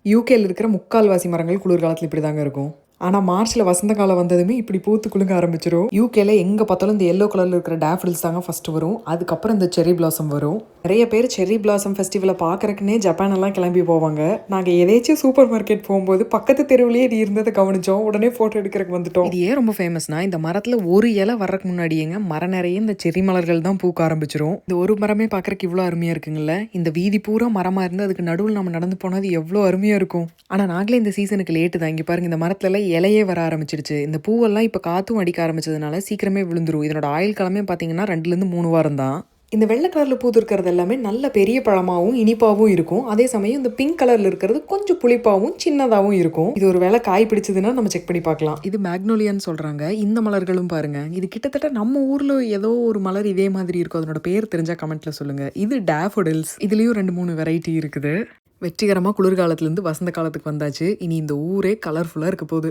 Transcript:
யூகேல இருக்கிற முக்கால்வாசி மரங்கள் குளிர்காலத்துல இப்படிதாங்க இருக்கும். ஆனா மார்ச்ல வசந்த காலம் வந்ததுமே இப்படி பூத்து குலுங்க ஆரம்பிச்சிரும். யூகேல எங்க பார்த்தாலும் இந்த எல்லோ கலர்ல இருக்கிற டேஃபடில்ஸ் தாங்க ஃபர்ஸ்ட் வரும். அதுக்கப்புறம் இந்த செர்ரி பிளாசம் வரும். நிறைய பேர் செர்ரி பிளாசம் ஃபெஸ்டிவலை பார்க்கறக்குன்னே ஜப்பான் எல்லாம் கிளம்பி போவாங்க. நாங்க ஏதாச்சும் சூப்பர் மார்க்கெட் போகும்போது பக்கத்து தெருவிலேயே இது இருந்ததை கவனிச்சோம். உடனே போட்டோ எடுக்கிறதுக்கு வந்துட்டோம். இது ஏன் ரொம்ப ஃபேமஸ்னா, இந்த மரத்துல ஒரு இலை வர்றதுக்கு முன்னாடியேங்க மரம் நிறைய இந்த செர்ரி மலர்கள் தான் பூக்க ஆரம்பிச்சிரும். இந்த ஒரு மரமே பார்க்கறக்கு இவ்வளோ அருமையா இருக்குங்கல்ல. இந்த வீதி பூரா மரமா இருந்து அதுக்கு நடுவில் நம்ம நடந்து போனது எவ்வளோ அருமையா இருக்கும். ஆனா நாங்களே இந்த சீசனுக்கு லேட்டு தான். இங்க பாருங்க, இந்த மரத்துல எல்லாம் இலையே வர ஆரம்பிச்சிருச்சு. இந்த பூவெல்லாம் இப்ப காத்தும் அடிக்க ஆரம்பிச்சதுனால சீக்கிரமே விழுந்துரும். இதனோட ஆயுள் காலமே பார்த்தீங்கன்னா 2லேருந்து 3 வாரம் தான். இந்த வெள்ளை கலர்ல பூத்து இருக்கிறது எல்லாமே நல்ல பெரிய பழமாவும் இனிப்பாவும் இருக்கும். அதே சமயம் இந்த பிங்க் கலர்ல இருக்கிறது கொஞ்சம் புளிப்பாவும் சின்னதாவும் இருக்கும். இது ஒரு வேளை காய் பிடிச்சதுன்னா நம்ம செக் பண்ணி பார்க்கலாம். இது மேக்னோலியான்னு சொல்றாங்க. இந்த மலர்களும் பாருங்க, இது கிட்டத்தட்ட நம்ம ஊர்ல ஏதோ ஒரு மலர் இதே மாதிரி இருக்கும். அதனோட பேர் தெரிஞ்சா கமெண்ட்ல சொல்லுங்க. இது டேஃபோடில்ஸ். இதுலயும் 2-3 வெரைட்டி இருக்குது. வெற்றிகரமா குளிர்காலத்திலிருந்து வசந்த காலத்துக்கு வந்தாச்சு. இனி இந்த ஊரே கலர்ஃபுல்லா இருக்க போகுது.